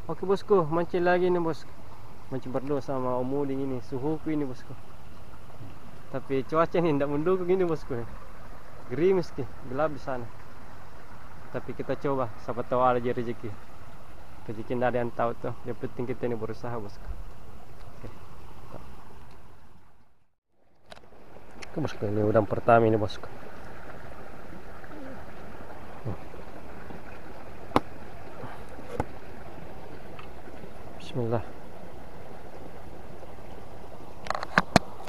Oke bosku, mancing lagi nih bosku. Mancing berdua sama Om Udin ini, suhuku ini bosku. Tapi cuaca ini tidak mendukung ini bosku. Gerimis ki, gelap di sana. Tapi kita coba, siapa tahu ada rezeki. Rezeki tidak ada yang tahu tuh. Yang penting kita ini berusaha bosku. Oke bosku, ini udang pertama ini bosku. Bismillah.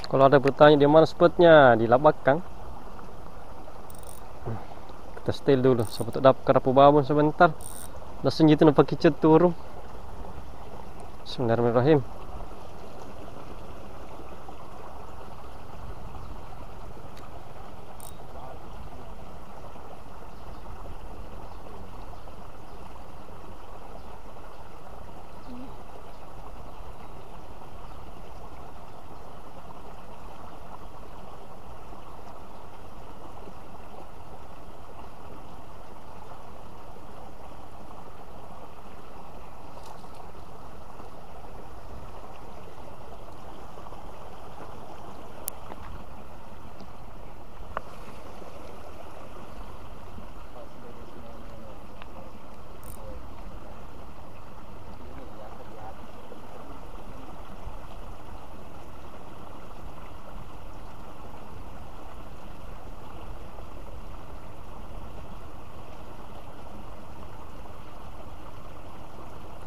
Kalau ada bertanya di mana spotnya, di Labakang. Kita stay dulu, siapa tahu dapat kerapu babon sebentar. Langsung gitu nampak kicet turun. Bismillahirrahmanirrahim.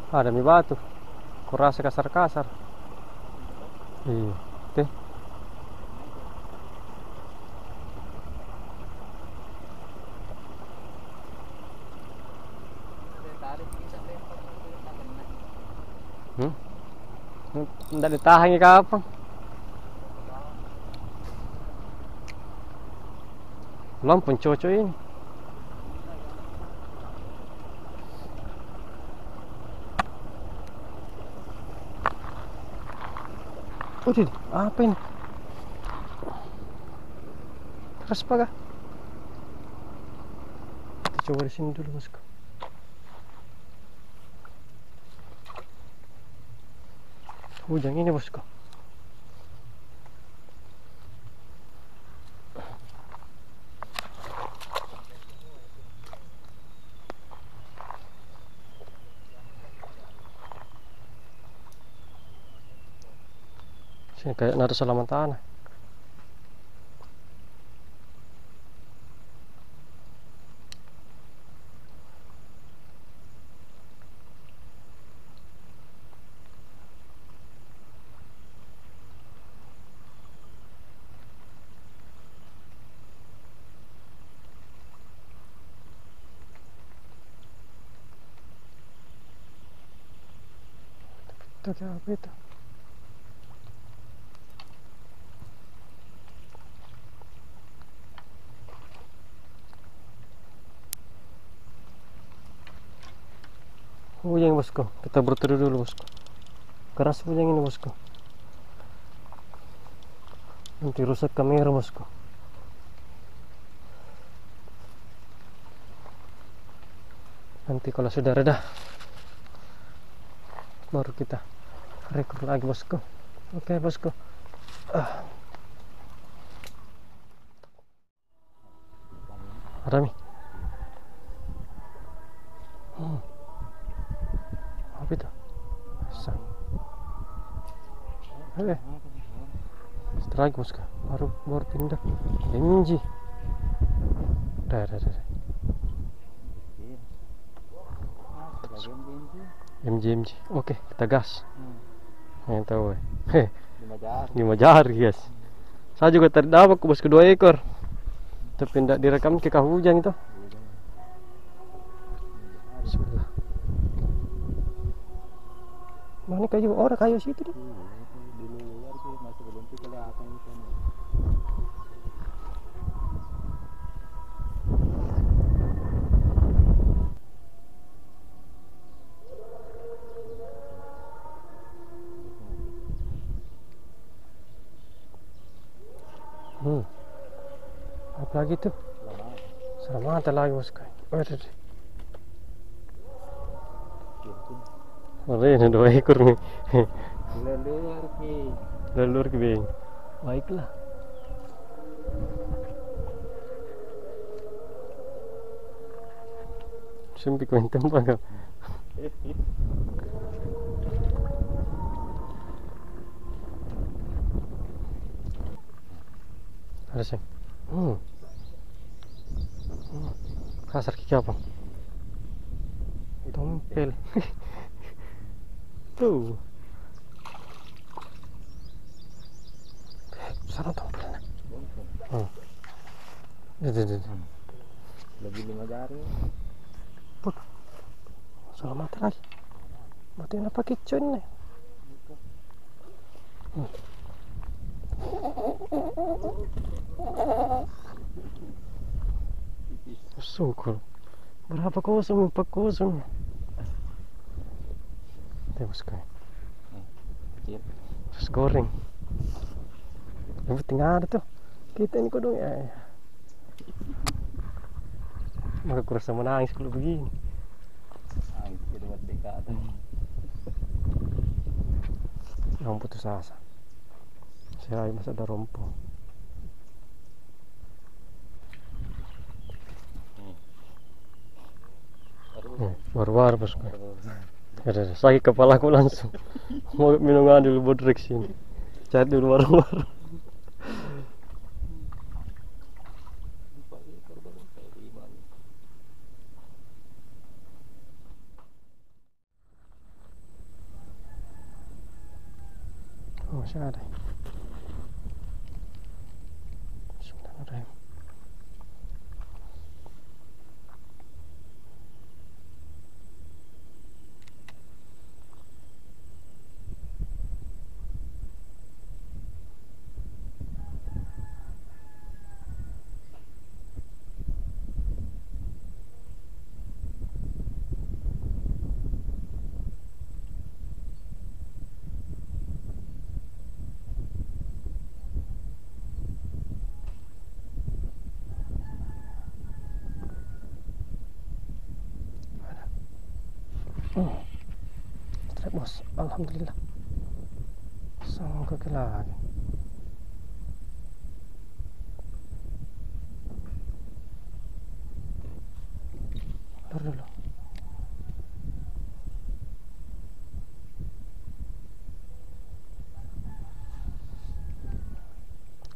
Ada mie batu. Kurasa kasar-kasar. Iya, oke. Tidak ditahan ya kapan? Belum pun cocok ini. Udah, apa ini? Keras apa kah? Kita coba di sini dulu bosku. Hujan ini bosku. Sini kayak nada selaman tanah. Itu kayak apa itu? Hujan bosku, kita berteduh dulu bosku. Keras hujan ini bosku. Nanti rusak kamera bosku. Nanti kalau sudah reda, baru kita rekor lagi bosku. Oke bosku. Rami. Apa itu? Setelah lagi bosku, baru pindah. MG. Dah. MG. Oke, kita gas. Yang tahu. Lima jari guys. Saya juga tadi dapat bosku 2 ekor. Tapi tidak direkam ke hujan itu. Bismillah. Mana kayu? Oh, ada kayu situ deh. Apa lagi tuh? Selamat lagi bosku. Ada yang 2 ekor nih. Lelur ki. Lelur ke beng. Baiklah. Sumpi kuentam pa. Ada sih. Kasar kiki apa? Tompel. Tuh. Sana tompel. Dede. Lebih 5 jari. Put. Salah mati lagi. Mati na pakai cuan nih. Syukur. Berapa kosong? 4-0. Tebus kayak. Kecil. Scoring. Yang penting ada tuh. Kita ini kodong ya. Maka kurasa menangis kalau begini. Angin kedua dekade. Yang putus asa. Saya masih ada rompong. Baru-baru bosku. Ada sakit kepalaku langsung. Mau minum dulu bodrek sini. Cari dulu baru-baru. Oh, masih ada. Bismillahirrahmanirrahim. Strike bos, alhamdulillah. Sangka lagi. Keluar dulu.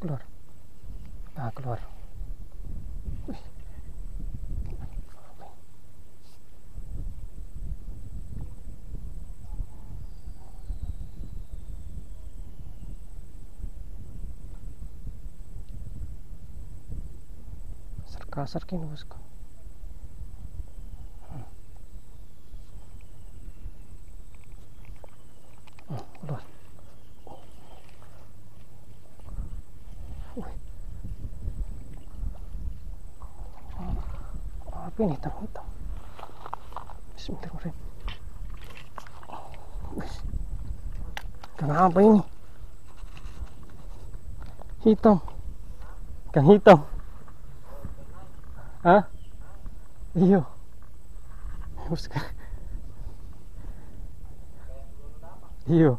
Keluar. Nah, keluar. Wih. Kasar kini bosku. Keluar. Apa ini hitam-hitam? Bismillahirrahmanirrahim. Kenapa ini? Hitam. Kan hitam. Hah? Iyo. Iyo.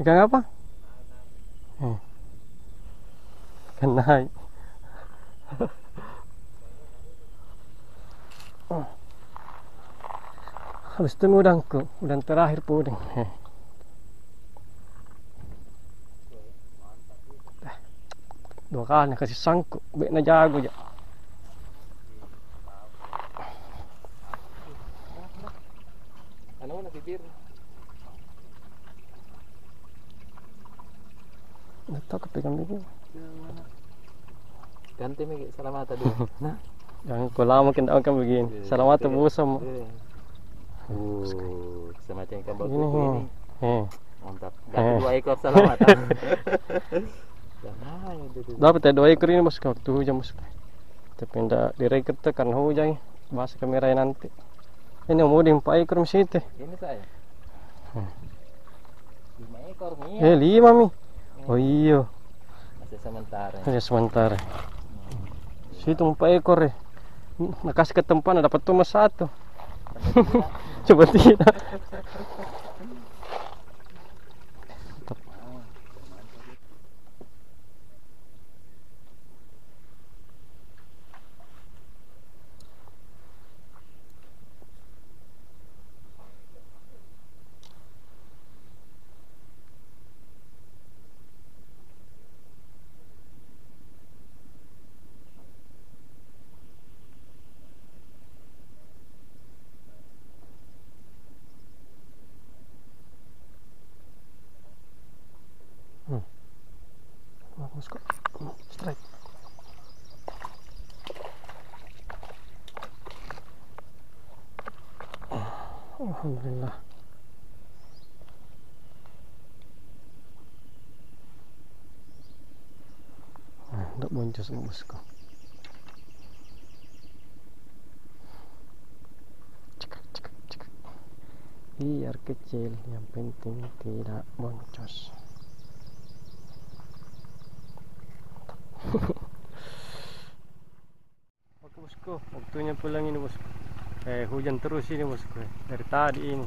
Ikan apa? Ikan naik. Habis itu udangku, udang terakhir puding. Dua kali kasih sangkuk, baik na jago ya. Ano na bibir? Nggak tahu kepegang begini. Ganti mi salamata dulu. Nah, Jangan kau lama kena kan begini. Selamat busam. Semacam ikan bagus Ini. ini. Mantap. Ganti 2 ekor salamata. Dapat ya 2 ekor ini bosku, waktu hujan bosku. Tapi tidak direkod tuh karena hujan. Bahasa kamera nanti. Ini mau 4 ekor mesti itu. Ini saya. 5 ekor nih. 5 mi. Oh iya. Masih sementara. Hanya sementara. Situ 4 ekor ya. Nakasih ke tempat dapat cuma 1. Coba tidak. Bagus kok. Strike. Alhamdulillah. Tidak boncos bosku. Cekak, cekak, cekak. Biar kecil, yang penting tidak boncos. Oke bosku, waktunya pulang ini bosku. Hujan terus ini bosku dari tadi ini.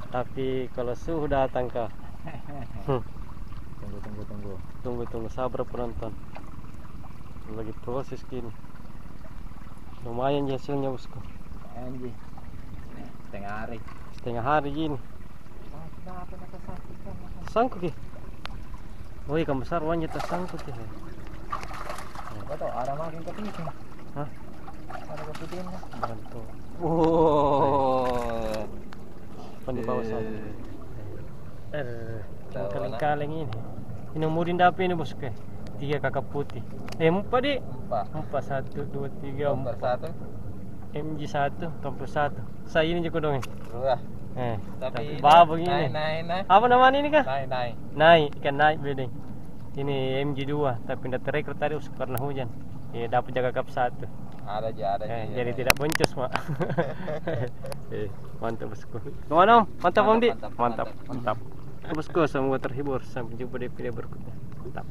Tapi kalau suhu datang kah? Tunggu sabar penonton. Lagi proses gini. Lumayan hasilnya bosku. Anjing. Setengah hari gini. Sangkut ya? Oh ikan besar wanita tersangkut ya. Betul, ada makin kepiting. Hah? Ada kepitingnya. Bantu. Wow. Pan di bawah sana. Kaleng-kaleng ini. Ini umurin dapat ini bosku. 3 kakak putih. 4 deh. 4 1 2 3 4. MG1 tompel 1. Saya ini juga dong. Wah. Tapi bawa begini. Naik. Apa namanya ini kah? Naik. Naik, ikan naik bedeng. Ini MG2 tapi tidak terekrut tadi karena hujan. Ya dapat jaga kap 1. Ada aja. Jadi tidak boncos, Mak. Mantap bosku. Gimana Om? Mantap Om Di? Mantap. Bosku, semoga terhibur. Sampai jumpa di video berikutnya. Mantap.